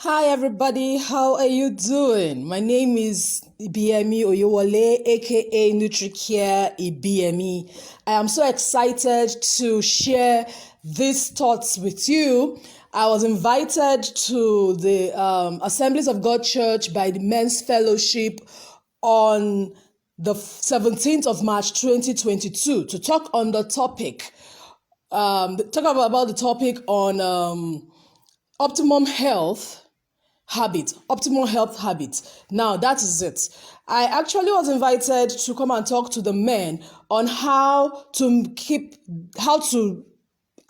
Hi everybody, how are you doing? My name is Ibiyemi Oyewole, aka NutriCare Ibiyemi. I am so excited to share these thoughts with you. I was invited to the Assemblies of God Church by the Men's Fellowship on the 17th of March 2022 to talk on the topic, about the topic on optimum health habits. Now that is it. I actually was invited to come and talk to the men on how to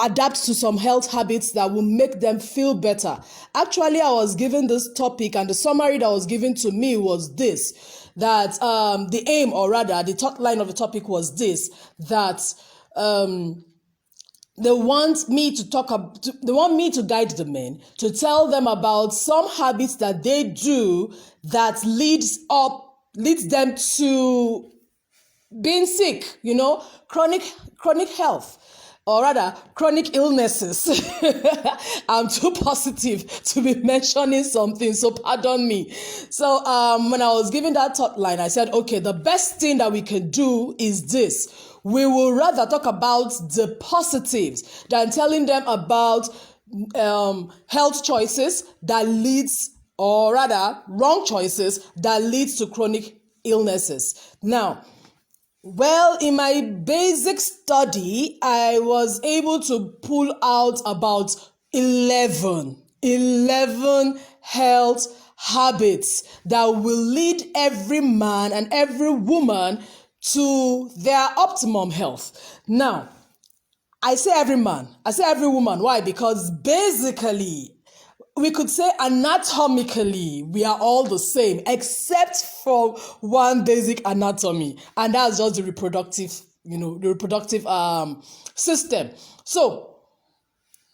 adapt to some health habits that will make them feel better. Actually, I was given this topic, and the summary that was given to me was this: that the aim, or rather, the top line of the topic was this: that they want me to guide the men, to tell them about some habits that they do that leads them to being sick, chronic health, or rather chronic illnesses. I'm too positive to be mentioning something, so pardon me. So when I was given that thought line, I said, okay, the best thing that we can do is this: we will rather talk about the positives than telling them about health choices that leads, or rather wrong choices that leads to chronic illnesses. Now, well, in my basic study, I was able to pull out about 11 health habits that will lead every man and every woman to their optimum health. Now, I say every man, I say every woman. Why? Because basically, we could say anatomically, we are all the same, except for one basic anatomy, and that's just the reproductive system. So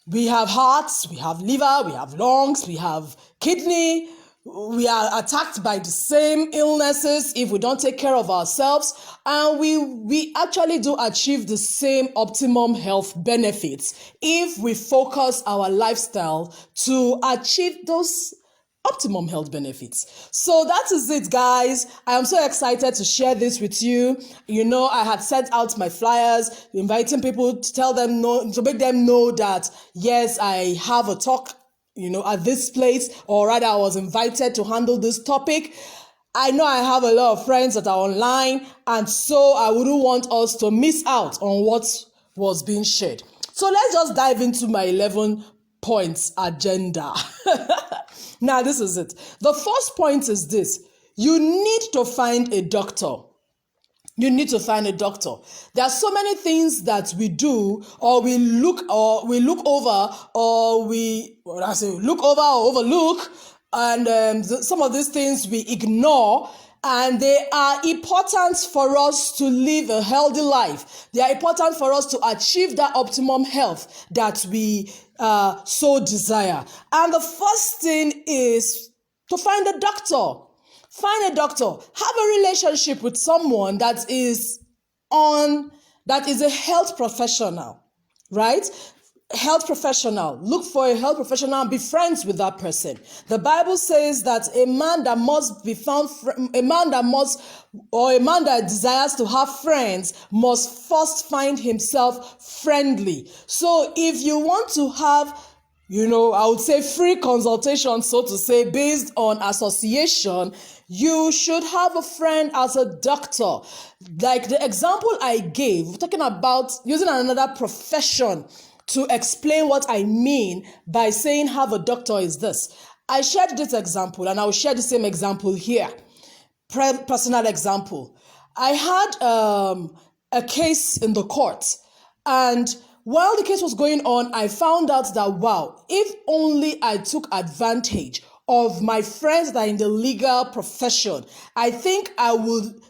we have hearts, we have liver, we have lungs, we have kidney. We are attacked by the same illnesses if we don't take care of ourselves, and we actually do achieve the same optimum health benefits if we focus our lifestyle to achieve those optimum health benefits. So that is it, guys. I am so excited to share this with you. I had sent out my flyers, inviting people to make them know that yes, I have a talk at this place, or rather I was invited to handle this topic. I know I have a lot of friends that are online, and so I wouldn't want us to miss out on what was being shared. So let's just dive into my 11 points agenda. Now, this is it. The first point is this: you need to find a doctor. You need to find a doctor. There are so many things that we do, or we look over, or overlook, and some of these things we ignore, and they are important for us to live a healthy life. They are important for us to achieve that optimum health that we so desire. And the first thing is to find a doctor. Find a doctor. Have a relationship with someone that is a health professional, right? Health professional. Look for a health professional and be friends with that person. The Bible says that a man that desires to have friends must first find himself friendly. So if you want to have I would say free consultation, so to say, based on association, you should have a friend as a doctor. Like the example I gave, we're talking about using another profession to explain what I mean by saying have a doctor is this. I shared this example, and I will share the same example here. Personal example. I had a case in the court, and while the case was going on, I found out that, wow, if only I took advantage of my friends that are in the legal profession, I think I would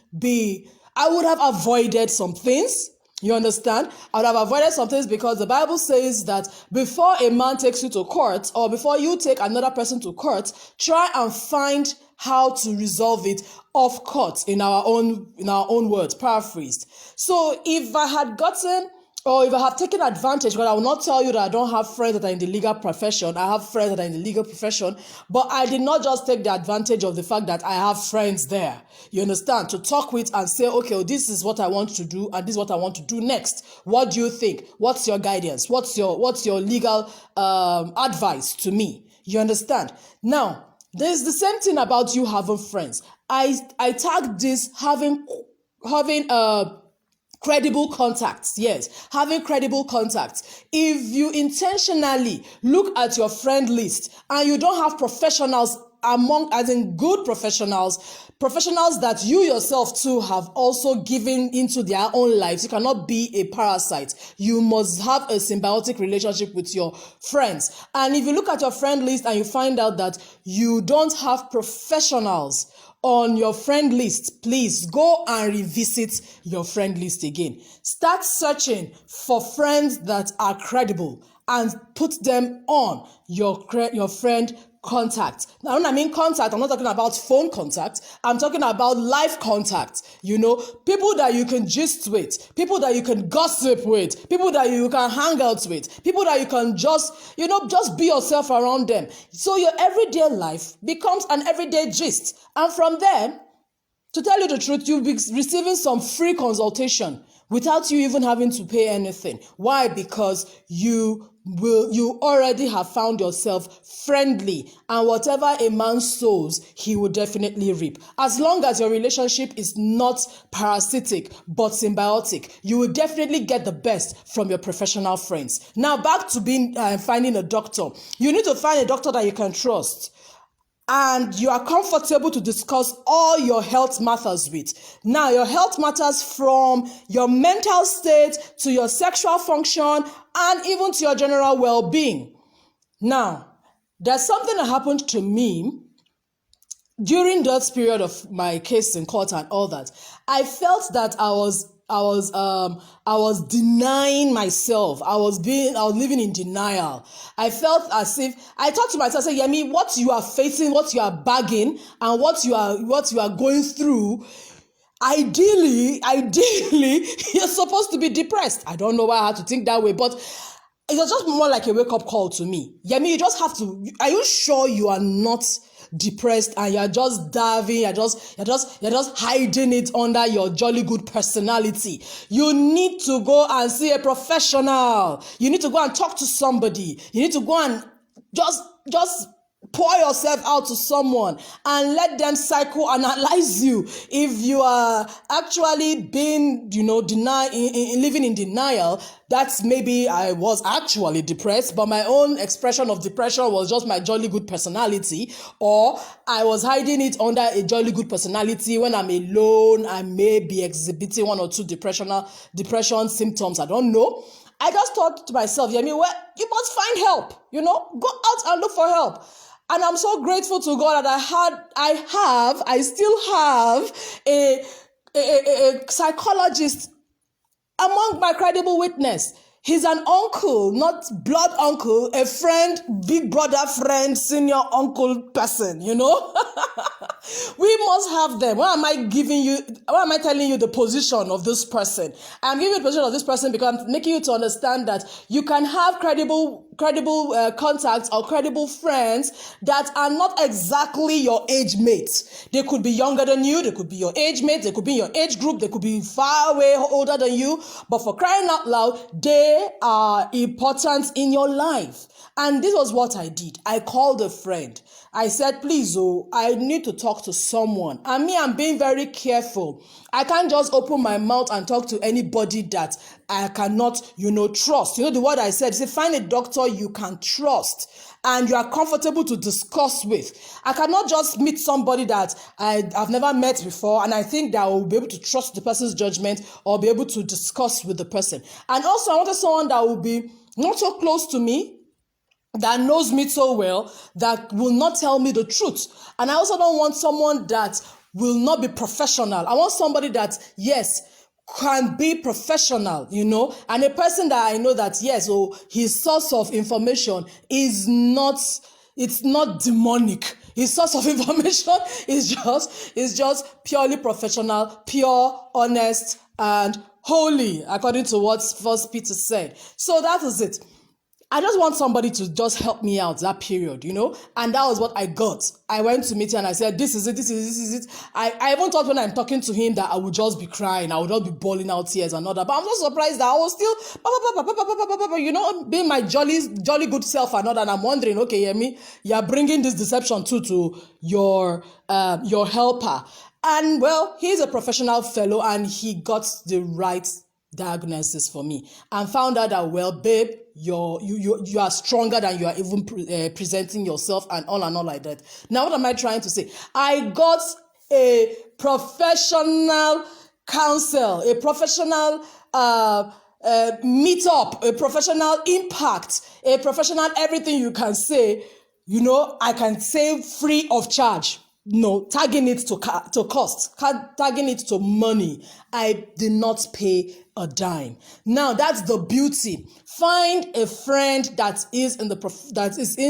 have avoided some things. You understand? I would have avoided some things, because the Bible says that before a man takes you to court, or before you take another person to court, try and find how to resolve it off court, in our own words, paraphrased. So if I had gotten Or if I have taken advantage, but I will not tell you that I don't have friends that are in the legal profession. I have friends that are in the legal profession, but I did not just take the advantage of the fact that I have friends there. You understand? To talk with and say, okay, well, this is what I want to do, and this is what I want to do next. What do you think? What's your guidance? What's your legal advice to me? You understand? Now, there's the same thing about you having friends. I tag this having credible contacts. Yes, having credible contacts. If you intentionally look at your friend list and you don't have professionals as in good professionals that you yourself too have also given into their own lives, you cannot be a parasite. You must have a symbiotic relationship with your friends. And if you look at your friend list and you find out that you don't have professionals on your friend list, please go and revisit your friend list again. Start searching for friends that are credible and put them on your friend contact. Now, when I mean contact, I'm not talking about phone contact. I'm talking about live contact. People that you can gist with, people that you can gossip with, people that you can hang out with, people that you can just be yourself around them. So your everyday life becomes an everyday gist. And from there, to tell you the truth, you'll be receiving some free consultation without you even having to pay anything. Why? Because you already have found yourself friendly, and whatever a man sows, he will definitely reap. As long as your relationship is not parasitic but symbiotic, you will definitely get the best from your professional friends. Now, back to finding a doctor. You need to find a doctor that you can trust and you are comfortable to discuss all your health matters with. Now, your health matters from your mental state to your sexual function and even to your general well-being. Now, there's something that happened to me during that period of my case in court and all that. I felt that I was denying myself. I was living in denial. I felt as if I thought to myself, say, Yemi, what you are facing, what you are bagging, and what you are going through, ideally, you're supposed to be depressed. I don't know why I had to think that way, but it was just more like a wake-up call to me. Yemi, you just have to. Are you sure you are not depressed and you're just diving, you're just hiding it under your jolly good personality? You need to go and see a professional. You need to go and talk to somebody. You need to go and just pour yourself out to someone and let them psychoanalyze you. If you are actually being, living in denial, that's maybe I was actually depressed, but my own expression of depression was just my jolly good personality, or I was hiding it under a jolly good personality. When I'm alone, I may be exhibiting one or two depression symptoms. I don't know. I just thought to myself, you must find help. Go out and look for help. And I'm so grateful to God that I still have a psychologist among my credible witness. He's an uncle, not blood uncle, a friend, big brother friend, senior uncle person, We must have them. Why am I telling you the position of this person? I'm giving you the position of this person because I'm making you to understand that you can have credible contacts or credible friends that are not exactly your age mates. They could be younger than you, they could be your age mates, they could be your age group, they could be far away older than you, but for crying out loud, they are important in your life. And this was what I did. I called a friend. I said, please, I need to talk to someone. And me, I'm being very careful. I can't just open my mouth and talk to anybody that I cannot, trust. The word I said, find a doctor you can trust and you are comfortable to discuss with. I cannot just meet somebody that I've never met before and I think that I will be able to trust the person's judgment or be able to discuss with the person. And also, I wanted someone that will be not so close to me, that knows me so well, that will not tell me the truth. And I also don't want someone that will not be professional. I want somebody that, yes, can be professional, and a person that I know that, yes, his source of information it's not demonic. His source of information is just purely professional, pure, honest, and holy, according to what First Peter said. So that is it. I just want somebody to just help me out that period, and that was what I got. I went to meet him and I said, this is it. I even thought when I'm talking to him that I would just be crying, I would not be bawling out tears and all that, but I'm not surprised that I was still, being my jolly good self and all that, and I'm wondering, okay, Yemi, you're bringing this deception too to your helper. And well, he's a professional fellow and he got the right diagnosis for me and found out that, well, babe, you are stronger than you are even presenting yourself and all like that. Now, what am I trying to say? I got a professional counsel, a professional meetup, a professional impact, a professional everything you can say, I can say free of charge. No, tagging it to cost, tagging it to money. I did not pay a dime. Now that's the beauty. Find a friend that is in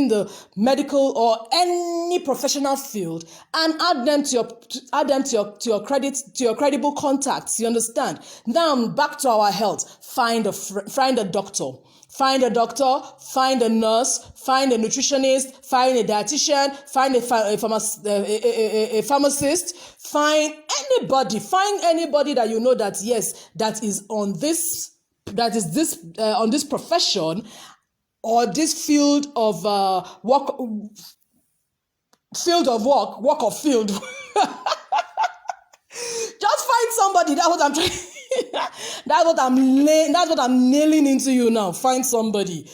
the medical or any professional field and add them to your credible contacts. You understand? Now back to our health. Find a doctor. Find a doctor, find a nurse, find a nutritionist, find a dietitian, find a pharmacist, find anybody that you know that, yes, that is on this profession or this field of work. Just find somebody. That's what I'm trying. That's what I'm nailing into you now. Find somebody,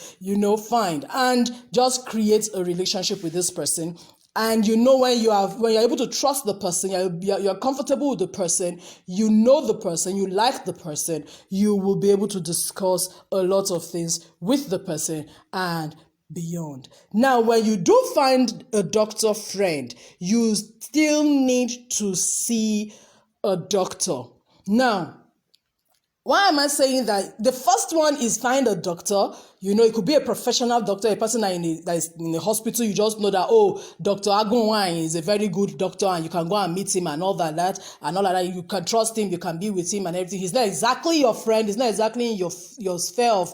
find and just create a relationship with this person. And when you're able to trust the person, you're comfortable with the person, you know the person, you like the person, you will be able to discuss a lot of things with the person and beyond. Now, when you do find a doctor friend, you still need to see a doctor. Now, why am I saying that? The first one is find a doctor. It could be a professional doctor, a person that is in a hospital. You just know that, Dr. Agunwine is a very good doctor and you can go and meet him and all that. You can trust him, you can be with him and everything. He's not exactly your friend. He's not exactly in your sphere of,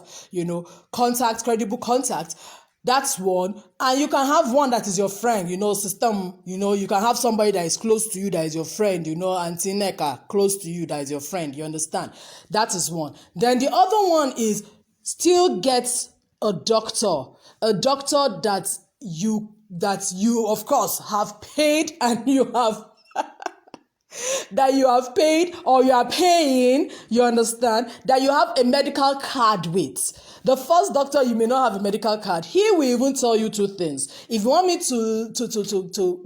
contact, credible contact. That's one. And you can have one that is your friend, system, you can have somebody that is close to you that is your friend, Auntie Neka, close to you that is your friend, you understand? That is one. Then the other one is still get a doctor that you of course have paid and you have that you have paid or you are paying, you understand, that you have a medical card with. The first doctor, you may not have a medical card. He will even tell you two things. If you want me to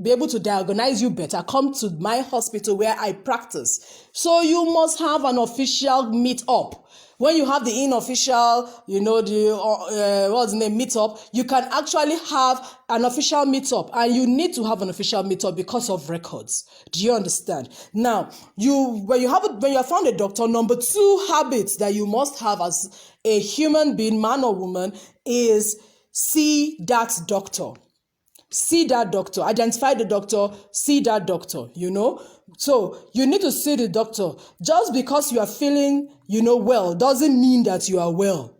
be able to diagnose you better, come to my hospital where I practice. So you must have an official meet-up. When you have the unofficial, meetup, you can actually have an official meetup, and you need to have an official meetup because of records. Do you understand? Now, when you have found a doctor, number 2 habit that you must have as a human being, man or woman, is see that doctor. See that doctor, identify the doctor, see that doctor, So you need to see the doctor. Just because you are feeling, well, doesn't mean that you are well.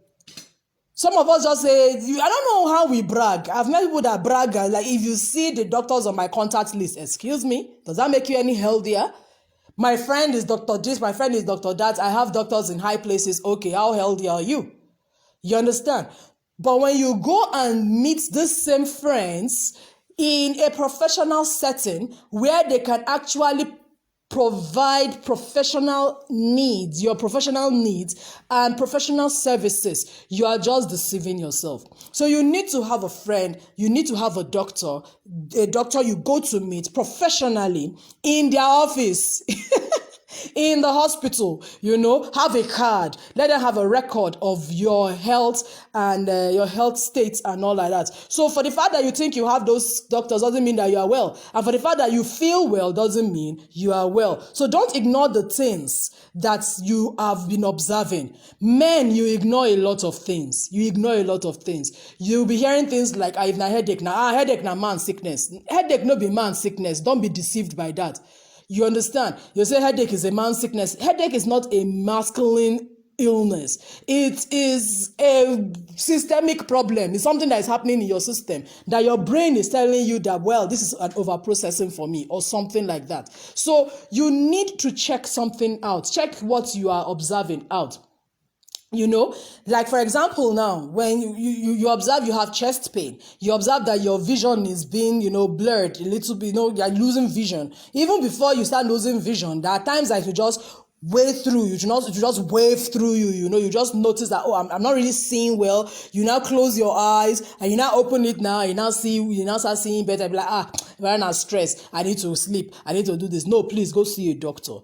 Some of us just say, I don't know how we brag. I've met people that brag, like if you see the doctors on my contact list, excuse me, does that make you any healthier? My friend is Dr. this, my friend is Dr. that. I have doctors in high places. Okay, how healthy are you? You understand? But when you go and meet these same friends in a professional setting where they can actually provide professional needs, your professional needs and professional services, you are just deceiving yourself. So you need to have a friend, you need to have a doctor you go to meet professionally in their office. In the hospital, have a card. Let them have a record of your health and your health states and all like that. So for the fact that you think you have those doctors doesn't mean that you are well. And for the fact that you feel well doesn't mean you are well. So don't ignore the things that you have been observing. Men, you ignore a lot of things. You'll be hearing things like, if na headache, headache na man sickness. Headache no be man sickness. Don't be deceived by that. You understand? You say headache is a man's sickness. Headache is not a masculine illness. It is a systemic problem. It's something that is happening in your system that your brain is telling you that, well, this is an overprocessing for me or something like that. So you need to check something out. Check what you are observing out. Like for example, now when you observe you have chest pain, you observe that your vision is being blurred a little bit, you're losing vision. Even before you start losing vision, there are times that you just wave through you, just wave through you just notice that, oh, I'm not really seeing well. You now close your eyes and you now open it now, you now start seeing better. Be like, I'm not stressed, I need to sleep, I need to do this. No, please go see a doctor.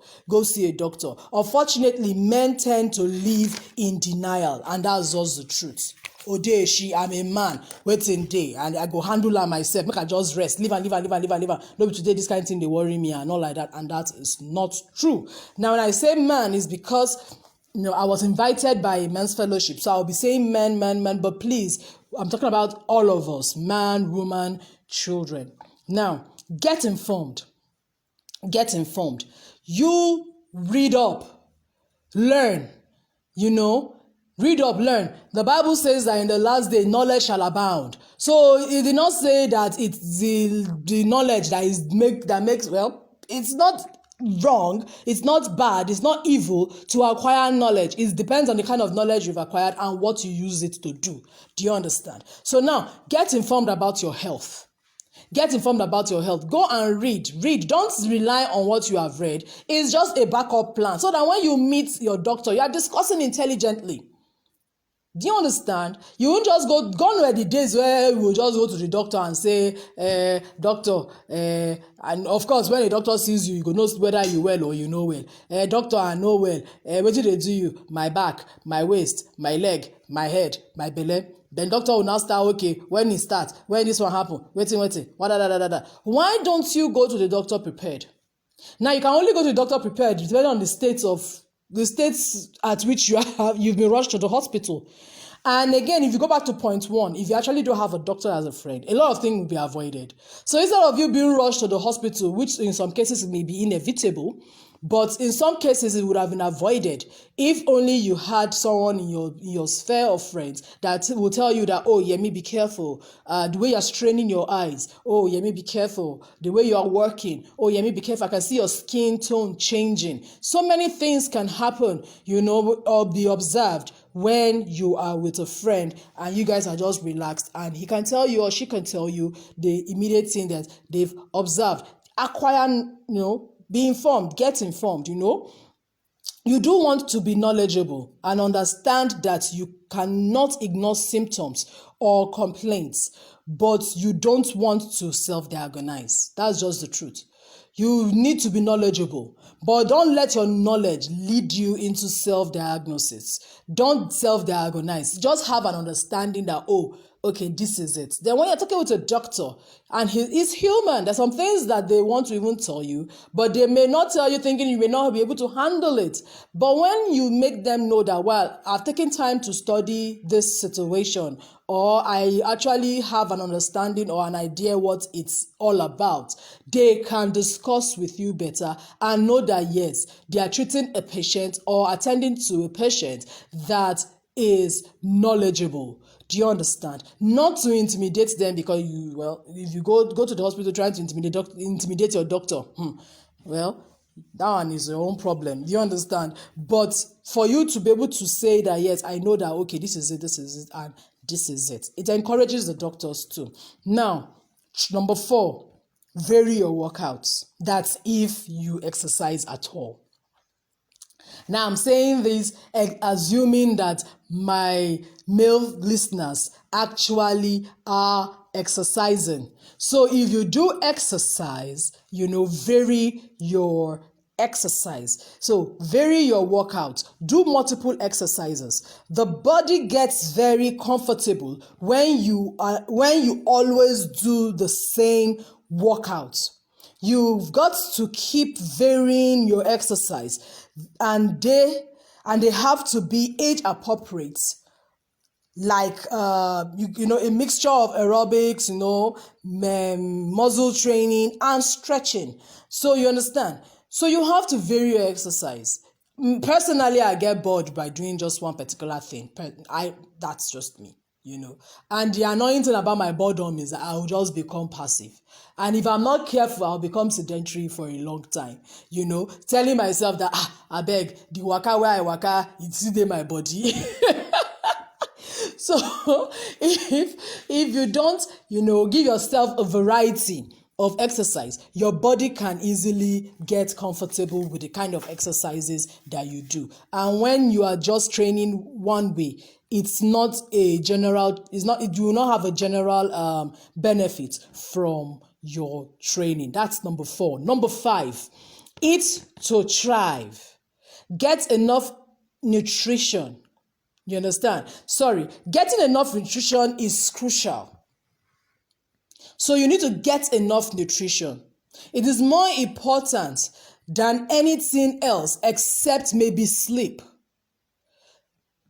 Unfortunately, men tend to live in denial, and that's just the truth. I'm a man, waiting day, and I go handle her myself, make I just rest, leave. No, but today this kind of thing they worry me and all like that, and that is not true. Now when I say man, is because I was invited by a men's fellowship, so I'll be saying man, but please, I'm talking about all of us, man, woman, children. Now get informed. You read up, learn. Read up, learn. The Bible says that in the last day, knowledge shall abound. So it did not say that it's the knowledge that makes, well, it's not wrong, it's not bad, it's not evil to acquire knowledge. It depends on the kind of knowledge you've acquired and what you use it to do. Do you understand? So now, get informed about your health. Go and read. Don't rely on what you have read. It's just a backup plan so that when you meet your doctor, you are discussing intelligently. Do you understand? You won't just gone were the days where we will just go to the doctor and say, doctor, and of course, when a doctor sees you, you go know whether you well or you know well. Doctor, I know well. What did they do you? My back, my waist, my leg, my head, my belly. Then doctor will now start, okay, when it starts, when this one happen, waiting, Why don't you go to the doctor prepared? Now, you can only go to the doctor prepared depending on the states at which you've been rushed to the hospital. And again, if you go back to point one, if you actually don't have a doctor as a friend, a lot of things will be avoided. So instead of you being rushed to the hospital, which in some cases may be inevitable, but in some cases it would have been avoided if only you had someone in your sphere of friends that will tell you that, oh, Yemi, be careful. The way you're straining your eyes. Oh, Yemi, be careful. The way you are working. Oh, Yemi, be careful. I can see your skin tone changing. So many things can happen, or be observed when you are with a friend and you guys are just relaxed, and he can tell you or she can tell you the immediate thing that they've observed. Acquire, be informed, get informed, You do want to be knowledgeable and understand that you cannot ignore symptoms or complaints, but you don't want to self-diagnose. That's just the truth. You need to be knowledgeable, but don't let your knowledge lead you into self-diagnosis. Don't self-diagnose. Just have an understanding that, oh, okay, this is it. Then when you're talking with a doctor, and he's human, there's some things that they want to even tell you, but they may not tell you thinking you may not be able to handle it. But when you make them know that, well, I've taken time to study this situation, or I actually have an understanding or an idea what it's all about, they can discuss with you better and know that, yes, they are treating a patient or attending to a patient that is knowledgeable. Do you understand? Not to intimidate them, because if you go to the hospital trying to intimidate your doctor, well, that one is your own problem. Do you understand? But for you to be able to say that, yes, I know that, okay, this is it, and this is it. It encourages the doctors too. Now, number 4, vary your workouts. That's if you exercise at all. Now, I'm saying this assuming that my male listeners actually are exercising. So if you do exercise, vary your exercise. So vary your workout. Do multiple exercises. The body gets very comfortable when you always do the same workout. You've got to keep varying your exercise, and they have to be age appropriate. like a mixture of aerobics, muscle training and stretching. So you understand. So you have to vary your exercise. Personally, I get bored by doing just one particular thing. That's just me. And the annoying thing about my boredom is that I'll just become passive. And if I'm not careful, I'll become sedentary for a long time, telling myself that, I beg, the waka where I waka, it's in my body. So if you don't, give yourself a variety of exercise, your body can easily get comfortable with the kind of exercises that you do. And when you are just training one way, you will not have a general benefit from your training. That's number 4. Number 5, eat to thrive. Get enough nutrition. You understand? Getting enough nutrition is crucial. So you need to get enough nutrition. It is more important than anything else except maybe sleep.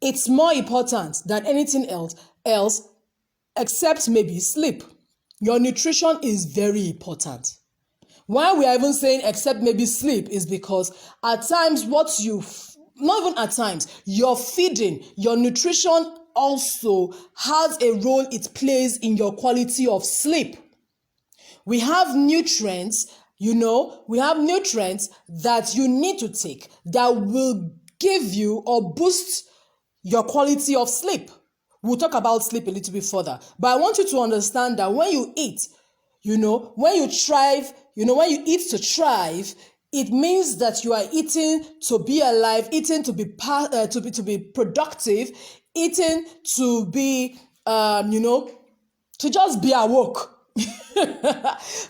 It's more important than anything else except maybe sleep. Your nutrition is very important. Why we are even saying except maybe sleep is because at times not even at times, your feeding, your nutrition also has a role it plays in your quality of sleep. We have nutrients, that you need to take that will give you or boost your quality of sleep. We'll talk about sleep a little bit further. But I want you to understand that when you eat, when you thrive, when you eat to thrive, it means that you are eating to be alive, eating to be productive, eating to be, to just be awoke.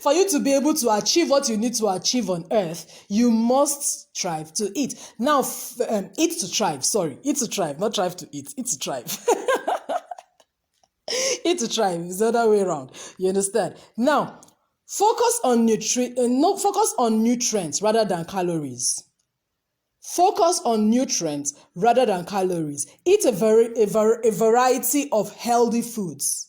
For you to be able to achieve what you need to achieve on earth, you must strive to eat. Now, eat to thrive, not thrive to eat, eat to thrive. Eat to thrive is the other way around. You understand? Now, focus on nutrients rather than calories. Focus on nutrients rather than calories. Eat a variety of healthy foods.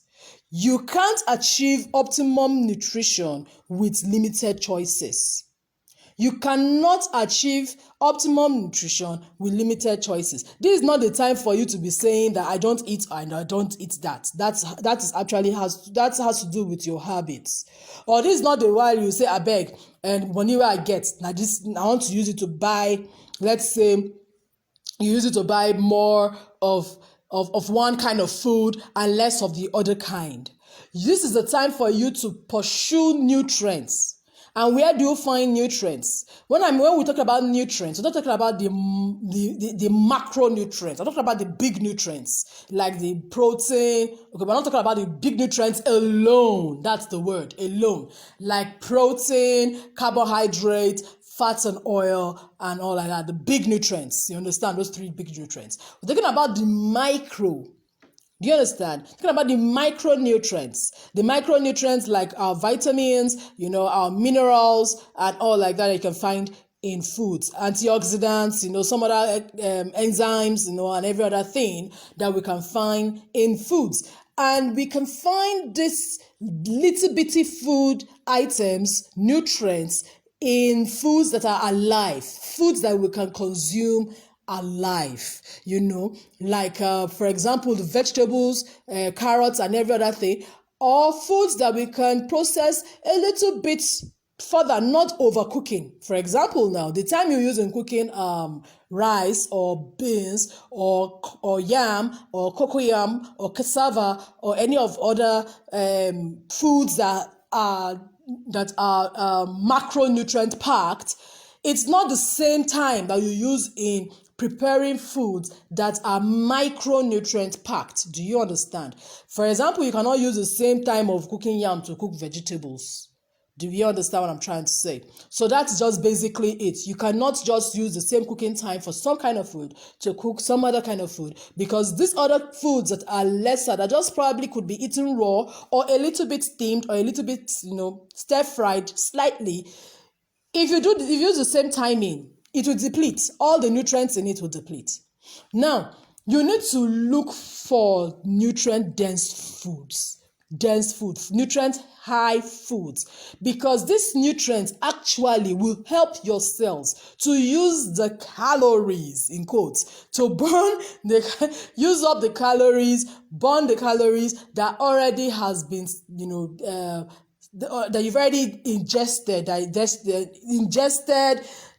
You can't achieve optimum nutrition with limited choices. You cannot achieve optimum nutrition with limited choices. This is not the time for you to be saying that I don't eat and I don't eat that. That has to do with your habits. Or this is not the while you say, I beg, and money where I get, now this I want to use it to buy, let's say you use it to buy more of one kind of food and less of the other kind. This is the time for you to pursue nutrients. And where do you find nutrients? When we talk about nutrients, we're not talking about the macronutrients. We're talking about the big nutrients, like the protein. Okay, we're not talking about the big nutrients alone. That's the word, alone. Like protein, carbohydrate, fats and oil, and all like that. The big nutrients. You understand? Those 3 big nutrients. We're talking about the micro. Do you understand? Talking about the micronutrients. The micronutrients like our vitamins, our minerals, and all like that you can find in foods. Antioxidants, some other enzymes, and every other thing that we can find in foods. And we can find this little bitty food items, nutrients, in foods that are alive, foods that we can consume alive, like for example the vegetables, carrots and every other thing, or foods that we can process a little bit further, not overcooking. For example, now the time you use in cooking rice or beans or yam or cocoyam or cassava or any of other foods that are macronutrient packed, it's not the same time that you use in preparing foods that are micronutrient packed. Do you understand? For example, you cannot use the same time of cooking yam to cook vegetables. Do you understand what I'm trying to say? So that's just basically it. You cannot just use the same cooking time for some kind of food to cook some other kind of food, because these other foods that are lesser, that just probably could be eaten raw or a little bit steamed or a little bit, stir-fried slightly. If you use the same timing, it will deplete. All the nutrients in it will deplete. Now, You need to look for nutrient-dense foods, nutrient-high foods, because these nutrients actually will help your cells to use the calories, in quotes, to use up the calories, burn the calories that already has been, that you've already ingested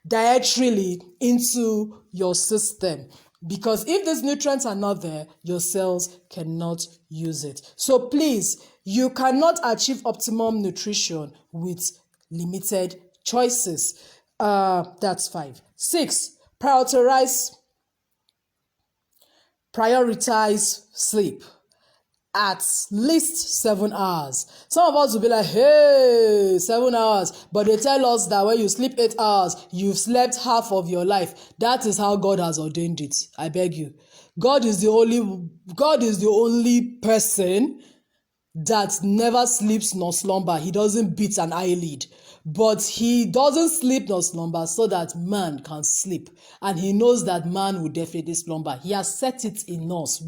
dietarily into your system. Because if these nutrients are not there, your cells cannot use it. So please, you cannot achieve optimum nutrition with limited choices. That's 5. 6, prioritize sleep at least 7 hours. Some of us will be like, hey, 7 hours. But they tell us that when you sleep 8 hours, you've slept half of your life. That is how God has ordained it. I beg you. God is the only person that never sleeps nor slumber. He doesn't beat an eyelid. But he doesn't sleep nor slumber so that man can sleep. And he knows that man will definitely slumber. He has set it in us.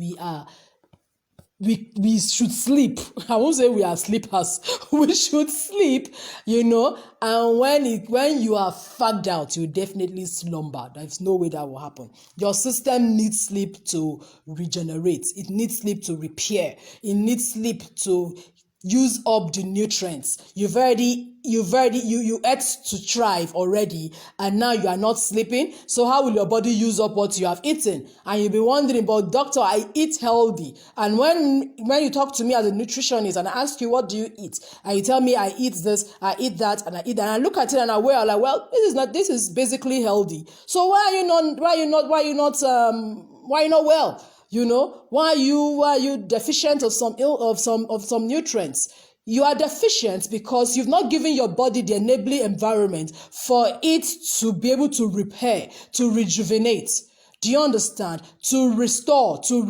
We should sleep. I won't say we are sleepers. We should sleep, and when you are fagged out, you definitely slumber. There's no way that will happen. Your system needs sleep to regenerate. It needs sleep to repair. It needs sleep to use up the nutrients. You ate to thrive already, and now you are not sleeping. So how will your body use up what you have eaten? And you'll be wondering, but doctor, I eat healthy. And when you talk to me as a nutritionist and I ask you, what do you eat? And you tell me, I eat this, I eat that, and I eat that. And I look at it and I'm like, well, this is basically healthy. So why are you not well? Why are you deficient of some nutrients? You are deficient because you've not given your body the enabling environment for it to be able to repair, to rejuvenate. Do you understand? To restore, to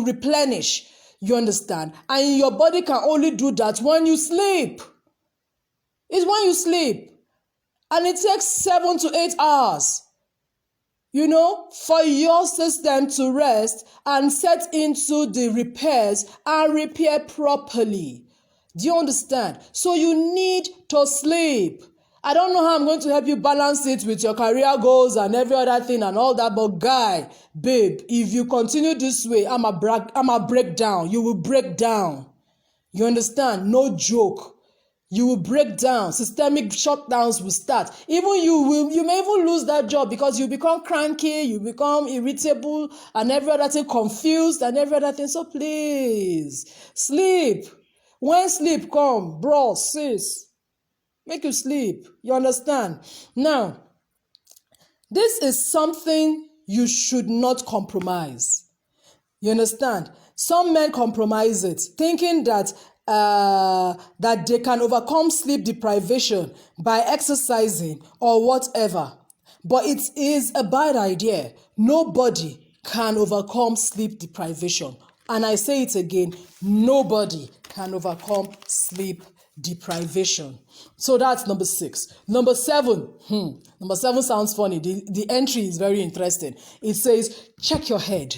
replenish. You understand? And your body can only do that when you sleep. It's when you sleep. And it takes 7 to 8 hours. For your system to rest and set into the repairs and repair properly. Do you understand? So you need to sleep. I don't know how I'm going to help you balance it with your career goals and every other thing and all that, but babe, if you continue this way, I'm a break down. You will break down. You understand? No joke. You will break down. Systemic shutdowns will start. You may even lose that job because you become cranky, you become irritable, and every other thing, confused, and every other thing. So please, sleep. When sleep come, bro, sis, make you sleep. You understand? Now, this is something you should not compromise. You understand? Some men compromise it, thinking that they can overcome sleep deprivation by exercising or whatever. But it is a bad idea. Nobody can overcome sleep deprivation. And I say it again, nobody can overcome sleep deprivation. So that's number 6. Number 7. Number 7 sounds funny. The entry is very interesting. It says, check your head.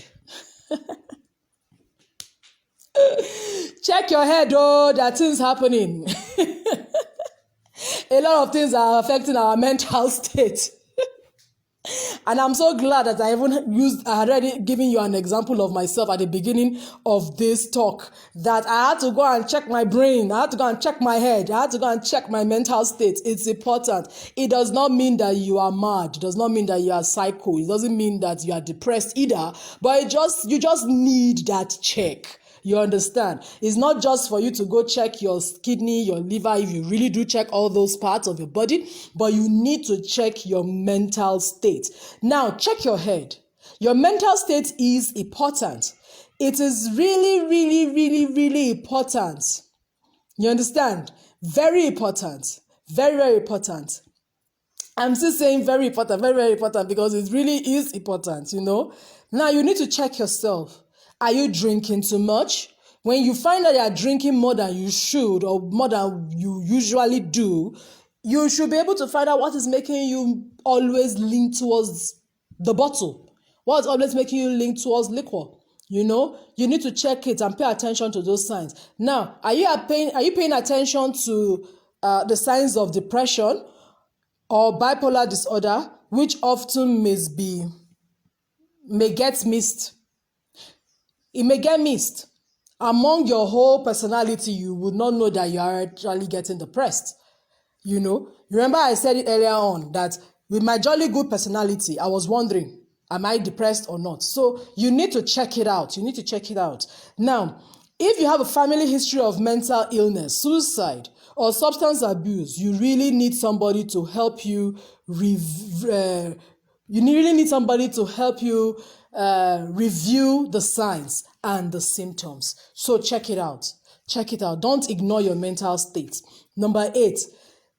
Check your head, that things happening. A lot of things are affecting our mental state. And I'm so glad that I had already given you an example of myself at the beginning of this talk, that I had to go and check my brain, I had to go and check my head, I had to go and check my mental state. It's important. It does not mean that you are mad. It does not mean that you are psycho. It doesn't mean that you are depressed either, but you just need that check. You understand? It's not just for you to go check your kidney, your liver, if you really do check all those parts of your body, but you need to check your mental state. Now, check your head. Your mental state is important. It is really, really, really, really important. You understand? Very important. Very, very important. I'm still saying very important, very, very important, because it really is important, Now, you need to check yourself. Are you drinking too much? When you find that you are drinking more than you should or more than you usually do, you should be able to find out what is making you always lean towards the bottle. What's always making you lean towards liquor? You need to check it and pay attention to those signs. Now, are you paying attention to the signs of depression or bipolar disorder, which often may get missed? It may get missed. Among your whole personality, you would not know that you are actually getting depressed. Remember I said it earlier on that with my jolly good personality, I was wondering, am I depressed or not? So you need to check it out. Now, if you have a family history of mental illness, suicide, or substance abuse, you really need somebody to help you review the signs and the symptoms. So check it out. Don't ignore your mental state. Number 8,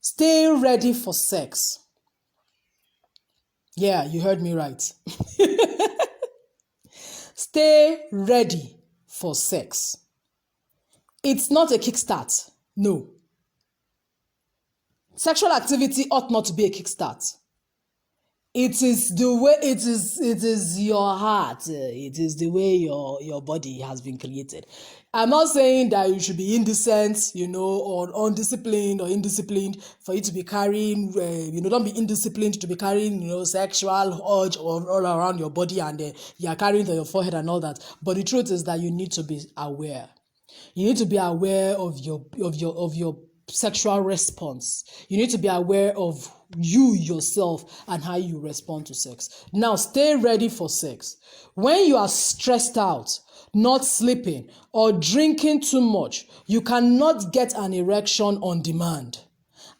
stay ready for sex. Yeah, you heard me right. Stay ready for sex. It's not a kickstart. No. Sexual activity ought not to be a kickstart. It is the way it is your heart. It is the way your body has been created. I'm not saying that you should be indecent, or undisciplined or indisciplined for you to be carrying, don't be indisciplined to be carrying, sexual urge all around your body and you are carrying it on your forehead and all that. But the truth is that you need to be aware. You need to be aware of your sexual response. You need to be aware of you yourself and how you respond to sex. Now, stay ready for sex. When you are stressed out, not sleeping, or drinking too much, you cannot get an erection on demand.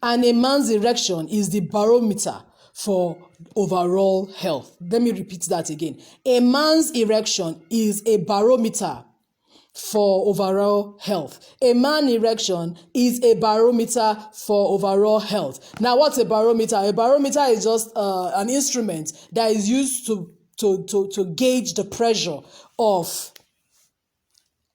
And a man's erection is the barometer for overall health. Let me repeat that again. A man's erection is a barometer for overall health. A man erection is a barometer for overall health. Now, what's a barometer? A barometer is just an instrument that is used to gauge the pressure of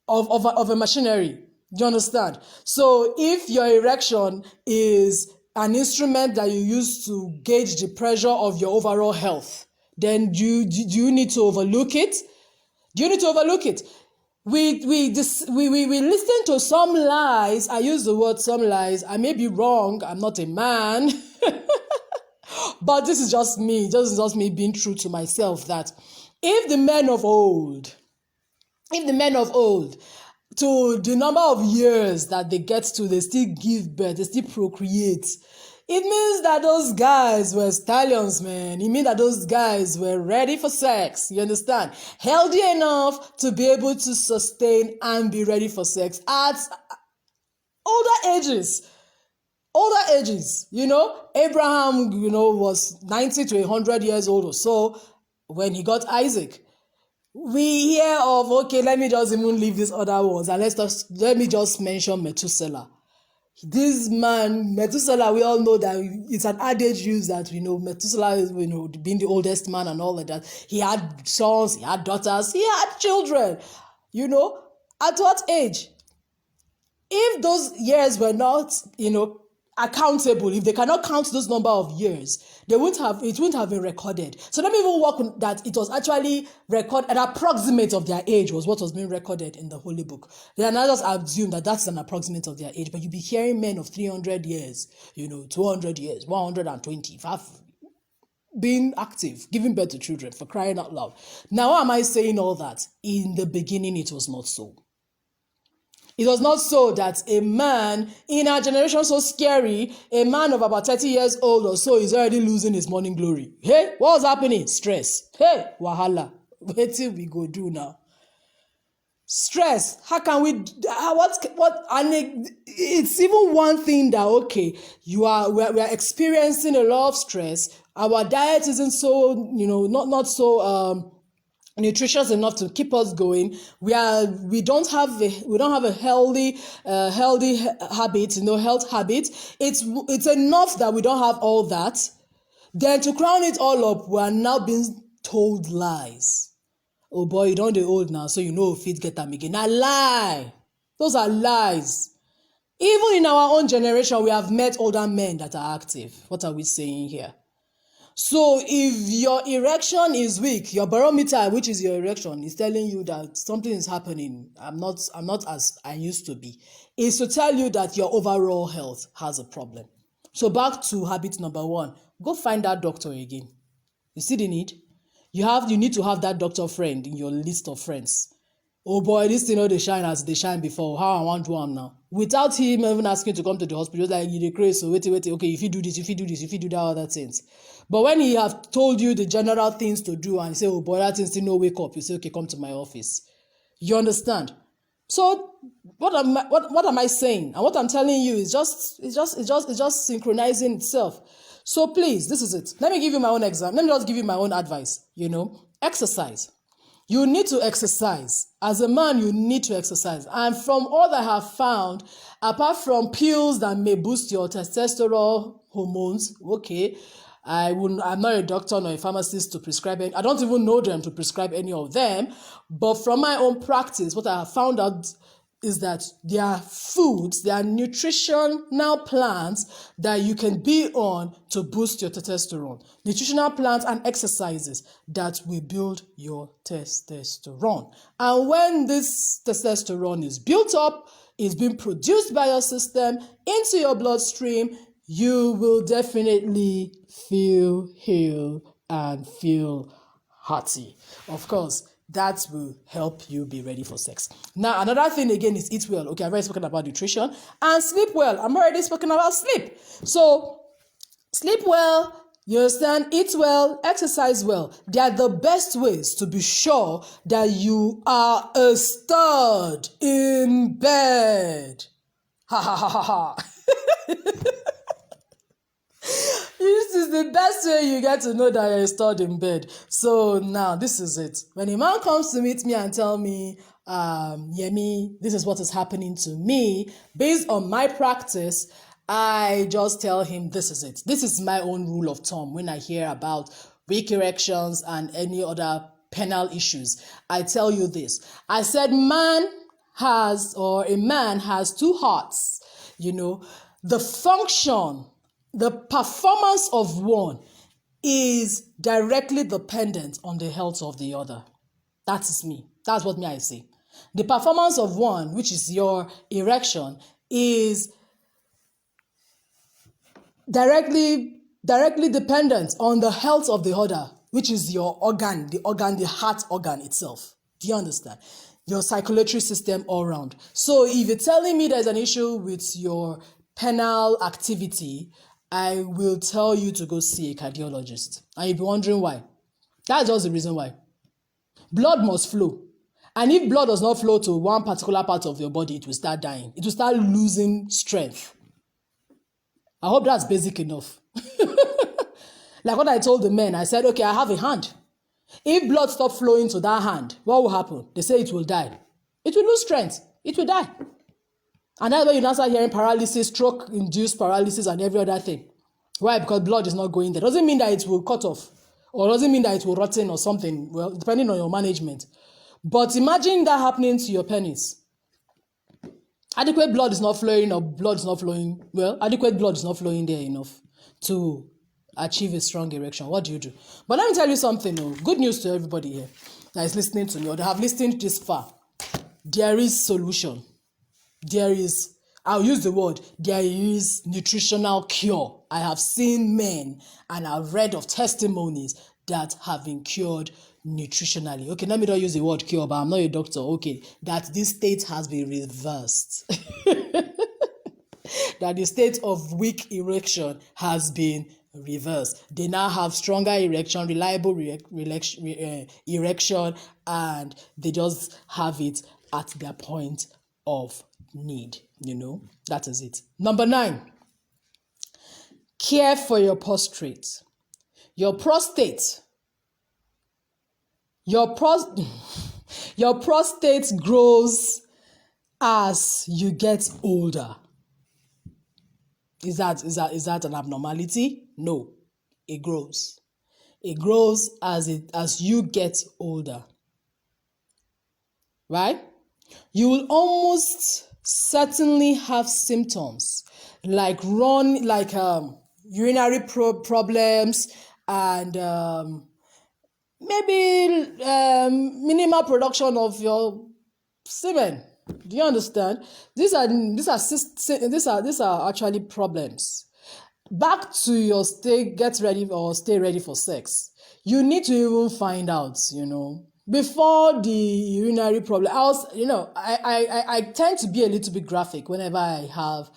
a machinery. Do you understand? So if your erection is an instrument that you use to gauge the pressure of your overall health, then do you need to overlook it? Do you need to overlook it? We listen to some lies. I use the word some lies. I may be wrong. I'm not a man. But this is just me. This is just me being true to myself, that if the men of old, to the number of years that they get to, they still give birth, they still procreate, it means that those guys were stallions, man. It means that those guys were ready for sex. You understand? Healthy enough to be able to sustain and be ready for sex at older ages. Abraham, was 90 to 100 years old or so when he got Isaac. We hear of, okay, let me just even leave these other ones and let me just mention Methuselah. This man, Methuselah, we all know that it's an adage used that, Methuselah is, being the oldest man and all of that. He had sons, he had daughters, he had children, at what age? If those years were not, accountable, if they cannot count those number of years, it wouldn't have been recorded. So let me even work on that. It was actually recorded, an approximate of their age was what was being recorded in the Holy Book. Then I just assume that that's an approximate of their age, but you'll be hearing men of 300 years, 200 years, 120, being active, giving birth to children, for crying out loud. Now, why am I saying all that? In the beginning, it was not so. It was not so that a man in our generation, so scary, a man of about 30 years old or so is already losing his morning glory. Hey, what's happening? Stress. Hey, wahala. What till we go do now? Stress. How can we? What? And it's even one thing that we are experiencing a lot of stress. Our diet isn't so not so nutritious enough to keep us going. We don't have a healthy habit, health habit. It's enough that we don't have all that. Then to crown it all up, we are now being told lies. Oh boy, you don't dey old now, so fit get them again. A lie. Those are lies. Even in our own generation, we have met older men that are active. What are we saying here? So if your erection is weak, your barometer, which is your erection, is telling you that something is happening. I'm not as I used to be. Is to tell you that your overall health has a problem. So back to habit number 1. Go find that doctor again. You see the need? You need to have that doctor friend in your list of friends. Oh boy, this thing they shine as they shine before. How I want to do now? Without him even asking to come to the hospital, like you dey crazy. So wait. Okay, if you do this, if you do this, if you do that other things. But when he have told you the general things to do and you say, oh boy, that thing still no wake up, you say, okay, come to my office. You understand? So what am I saying? And what I'm telling you is it's just synchronizing itself. So please, this is it. Let me give you my own example. Let me just give you my own advice. Exercise. You need to exercise. As a man, you need to exercise. And from all that I have found, apart from pills that may boost your testosterone hormones, okay, I'm not a doctor nor a pharmacist to prescribe any. I don't even know them to prescribe any of them. But from my own practice, what I have found out is that there are foods, there are nutritional plans that you can be on to boost your testosterone. Nutritional plans and exercises that will build your testosterone. And when this testosterone is built up, is being produced by your system into your bloodstream, you will definitely feel healed and feel hearty. Of course, that will help you be ready for sex. Now, another thing again is eat well. Okay, I've already spoken about nutrition. And sleep well. I'm already spoken about sleep. So, sleep well, you understand, eat well, exercise well. They are the best ways to be sure that you are a stud in bed. Ha ha ha ha ha. This is the best way you get to know that you're stored in bed. So now, this is it. When a man comes to meet me and tell me, Yemi, this is what is happening to me, based on my practice, I just tell him this is it. This is my own rule of thumb when I hear about weak erections and any other penile issues. I tell you this. I said a man has two hearts. The function, the performance of one is directly dependent on the health of the other. That is me. That's what I say. The performance of one, which is your erection, is directly dependent on the health of the other, which is your organ, the heart organ itself. Do you understand? Your circulatory system all around. So if you're telling me there's an issue with your penile activity, I will tell you to go see a cardiologist. And you'll be wondering why. That's just the reason why. Blood must flow. And if blood does not flow to one particular part of your body, it will start dying. It will start losing strength. I hope that's basic enough. Like what I told the men, I said, okay, I have a hand. If blood stops flowing to that hand, what will happen? They say it will die. It will lose strength. It will die. And that's why you now start hearing paralysis, stroke-induced paralysis, and every other thing. Why? Because blood is not going there. Doesn't mean that it will cut off, or doesn't mean that it will rotten or something. Well, depending on your management. But imagine that happening to your penis. Adequate blood is not flowing, or blood is not flowing. Well, adequate blood is not flowing there enough to achieve a strong erection. What do you do? But let me tell you something. Good news to everybody here that is listening to me, or they have listened this far. There is solution. I'll use the word, there is nutritional cure. I have seen men and I've read of testimonies that have been cured nutritionally. Okay, let me not use the word cure, but I'm not a doctor. Okay, that this state has been reversed. That the state of weak erection has been reversed. They now have stronger erection, reliable erection, and they just have it at their point of need. That is it. Number 9, care for your prostate. Your prostate grows as you get older. Is that an abnormality? No, it grows. It grows as you get older. Right? You will almost certainly have symptoms like urinary problems and maybe minimal production of your semen. Do you understand? These are actually problems. Back to your get ready or stay ready for sex. You need to even find out, before the urinary problem. I tend to be a little bit graphic whenever I have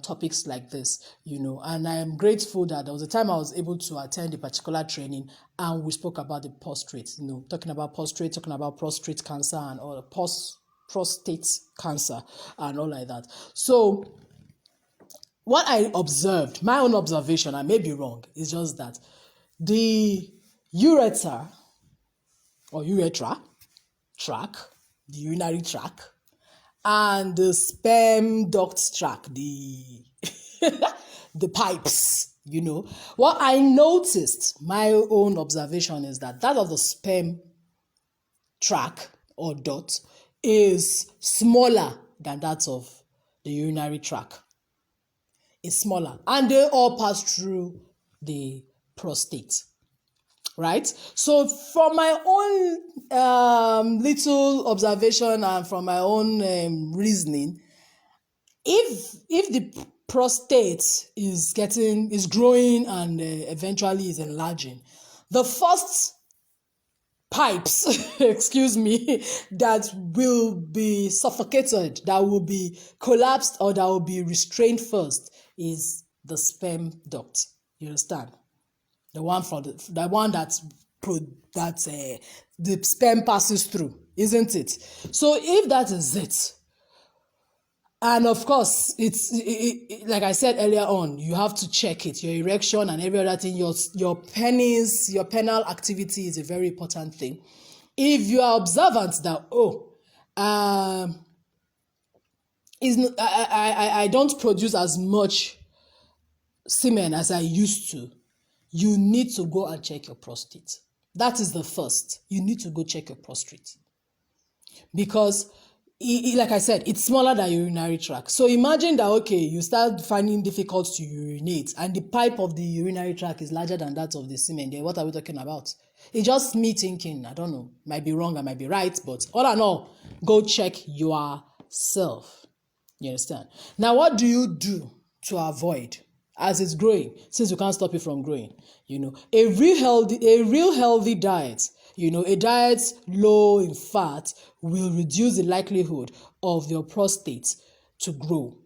topics like this, and I am grateful that there was a time I was able to attend a particular training and we spoke about the prostate, talking about prostate cancer and all prostate cancer and all like that. So what I observed, my own observation, I may be wrong, is just that the ureter or urethra tract, the urinary tract, and the sperm duct tract, the the pipes, What I noticed, my own observation, is that of the sperm tract or duct is smaller than that of the urinary tract. It's smaller, and they all pass through the prostate, right? So from my own little observation and from my own reasoning, if the prostate is growing and eventually is enlarging, the first pipes, excuse me, that will be suffocated, that will be collapsed, or that will be restrained first is the sperm duct. You understand? The one that the sperm passes through, isn't it? So if that is it, and of course, like I said earlier on, you have to check it. Your erection and every other thing, your penis, your penile activity is a very important thing. If you are observant that, I don't produce as much semen as I used to, you need to go and check your prostate. That is the first. You need to go check your prostate. Because like I said, it's smaller than urinary tract. So imagine that, you start finding difficult to urinate and the pipe of the urinary tract is larger than that of the semen. Then what are we talking about? It's just me thinking, I don't know, might be wrong, I might be right, but all in all, go check yourself. You understand? Now, what do you do to avoid as it's growing, since you can't stop it from growing? A real healthy diet, a diet low in fat will reduce the likelihood of your prostate to grow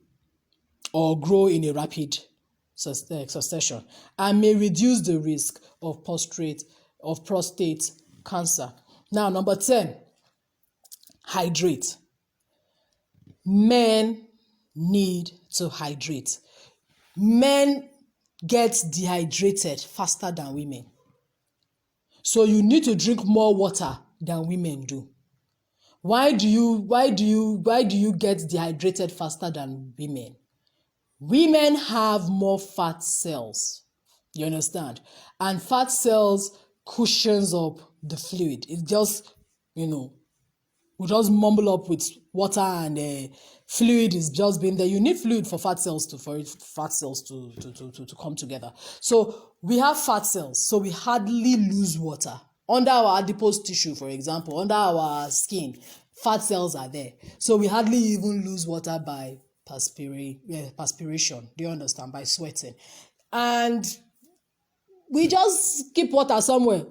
or grow in a rapid succession and may reduce the risk of prostate cancer. Now, number 10, hydrate. Men need to hydrate. Men get dehydrated faster than women. So you need to drink more water than women do. Why do you get dehydrated faster than women? Women have more fat cells. You understand? And fat cells cushions up the fluid. It just, we just mumble up with water and fluid is just being there. You need fluid for fat cells to come together. So we have fat cells, so we hardly lose water. Under our adipose tissue, for example, under our skin, fat cells are there. So we hardly even lose water by perspiration. Do you understand? By sweating. And we just keep water somewhere.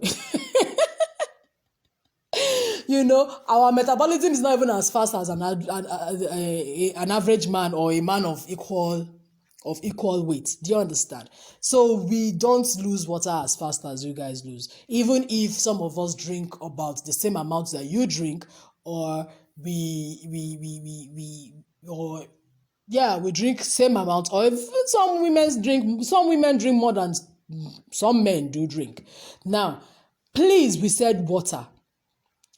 Our metabolism is not even as fast as an average man or a man of equal weight. Do you understand? So we don't lose water as fast as you guys lose. Even if some of us drink about the same amount that you drink, or we drink same amount, or if some women drink more than some men do drink. Now, please, we said water.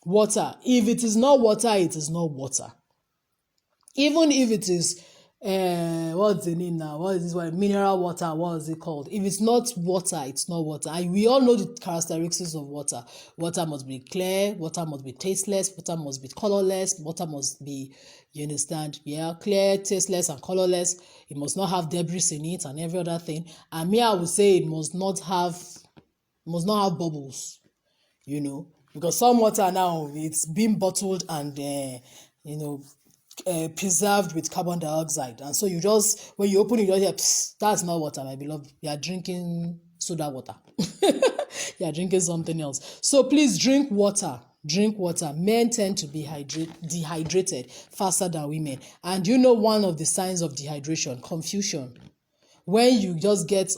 Water. If it is not water, it is not water. Even if it is, what's the name now? What is this one? Mineral water. What is it called? If it's not water, it's not water. And we all know the characteristics of water. Water must be clear. Water must be tasteless. Water must be colorless. Water must be, you understand? Yeah, clear, tasteless, and colorless. It must not have debris in it and every other thing. And I would say it must not have It must not have bubbles, because some water now, it's being bottled and, preserved with carbon dioxide. And so when you open it, you just hear, "Psst, that's not water, my beloved. You are drinking soda water." You are drinking something else. So please drink water. Drink water. Men tend to be dehydrated faster than women. And one of the signs of dehydration, confusion. When you just get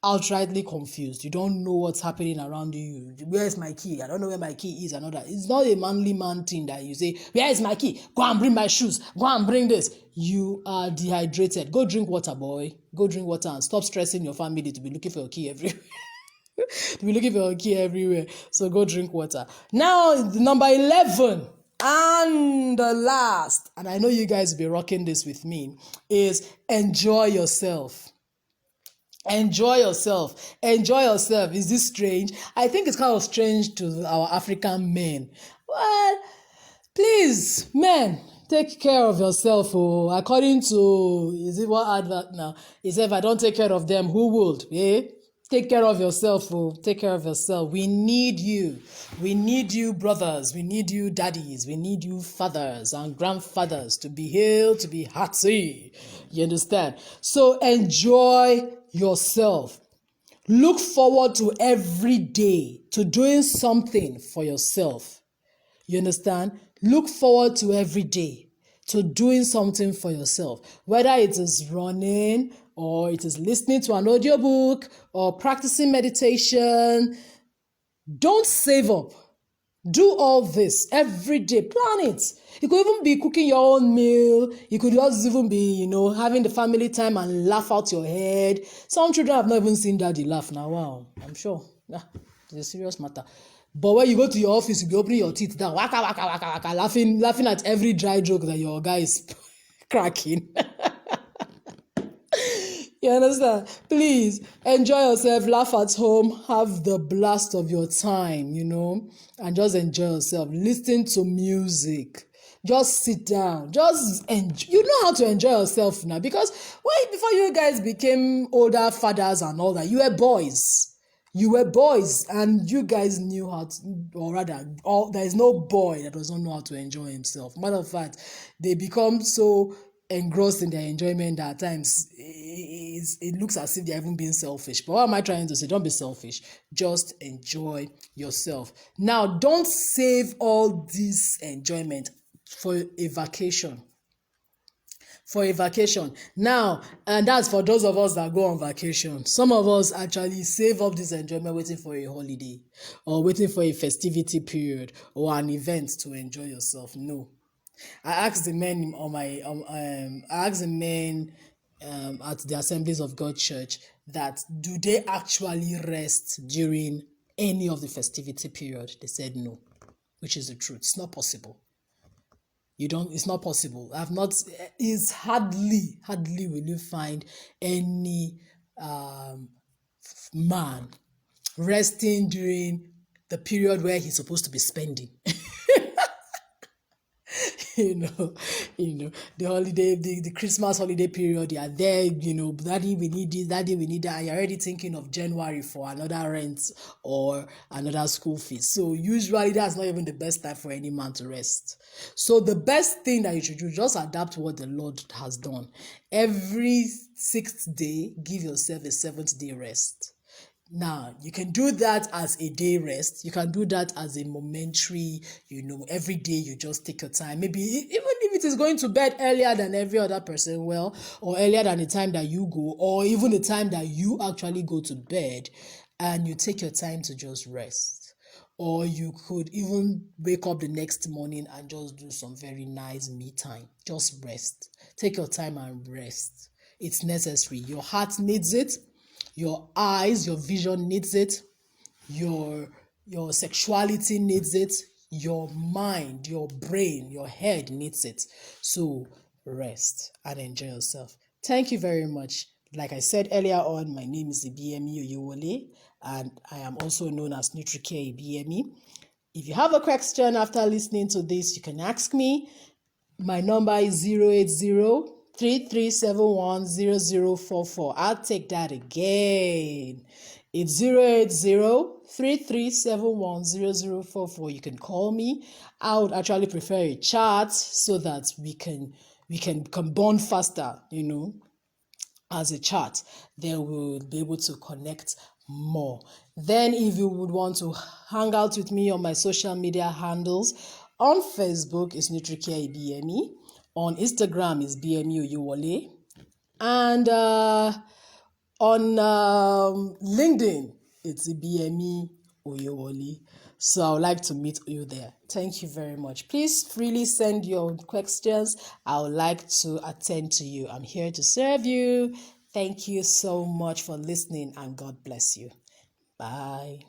outrightly confused, you don't know what's happening around you. Where's my key? I don't know where my key is. It's not a manly man thing that you say, where is my key? Go and bring my shoes. Go and bring this. You are dehydrated. Go drink water, boy. Go drink water and stop stressing your family to be looking for your key everywhere. To be looking for your key everywhere. So go drink water. Now, number 11 and the last, and I know you guys will be rocking this with me, is enjoy yourself. Enjoy yourself. Enjoy yourself. Is this strange? I think it's kind of strange to our African men. Well, please, men, take care of yourself. Oh, according to, is it what advert now? Is if I don't take care of them, who would? Eh? Take care of yourself. Oh, take care of yourself. We need you. We need you, brothers. We need you, daddies. We need you, fathers and grandfathers, to be healed, to be hearty. You understand? So enjoy yourself. Look forward to every day to doing something for yourself. You understand? Look forward to every day to doing something for yourself, whether it is running or it is listening to an audiobook or practicing meditation. Don't save up. Do all this every day. Plan it. You could even be cooking your own meal. You could just even be, having the family time and laugh out your head. Some children have not even seen daddy laugh now. Wow, I'm sure. It's a serious matter. But when you go to your office, you'll be opening your teeth down, waka, waka, waka, waka, laughing at every dry joke that your guy is cracking. You understand? Please enjoy yourself, laugh at home, have the blast of your time, and just enjoy yourself. Listen to music. Just sit down. Just enjoy. You know how to enjoy yourself now, because before you guys became older fathers and all that, you were boys. You were boys, and you guys knew how to, or rather, there is no boy that doesn't know how to enjoy himself. Matter of fact, they become so engrossed in their enjoyment that at times it looks as if they're even being selfish. But what am I trying to say? Don't be selfish. Just enjoy yourself. Now, don't save all this enjoyment for a vacation. Now, and that's for those of us that go on vacation. Some of us actually save up this enjoyment waiting for a holiday or waiting for a festivity period or an event to enjoy yourself. No. I asked the men at the Assemblies of God Church that do they actually rest during any of the festivity period? They said no, which is the truth. It's not possible. It's not possible. It's hardly will you find any man resting during the period where he's supposed to be spending. The holiday, the Christmas holiday period, they are there, daddy, we need this, daddy, we need that, and you're already thinking of January for another rent or another school fees. So usually that's not even the best time for any man to rest. So the best thing that you should do, just adapt to what the Lord has done. Every 6th day, give yourself a 7th day rest. Now, you can do that as a day rest. You can do that as a momentary, every day you just take your time. Maybe even if it is going to bed earlier than every other person, or earlier than the time that you go, or even the time that you actually go to bed, and you take your time to just rest. Or you could even wake up the next morning and just do some very nice me time. Just rest. Take your time and rest. It's necessary. Your heart needs it. Your eyes, your vision needs it. Your sexuality needs it. Your mind, your brain, your head needs it. So rest and enjoy yourself. Thank you very much. Like I said earlier on, my name is BME Oyewole, and I am also known as NutriCare BME. If you have a question after listening to this, you can ask me. My number is 080-3371-0044. I'll take that again. It's 080-3371-0044. You can call me. I would actually prefer a chat so that we can bond faster, as a chat. Then we'll be able to connect more. Then if you would want to hang out with me on my social media handles, on Facebook is Nutricare BME, on Instagram is BME Oyewole, and on LinkedIn, it's BME Oyewole. So I would like to meet you there. Thank you very much. Please freely send your questions. I would like to attend to you. I'm here to serve you. Thank you so much for listening, and God bless you. Bye.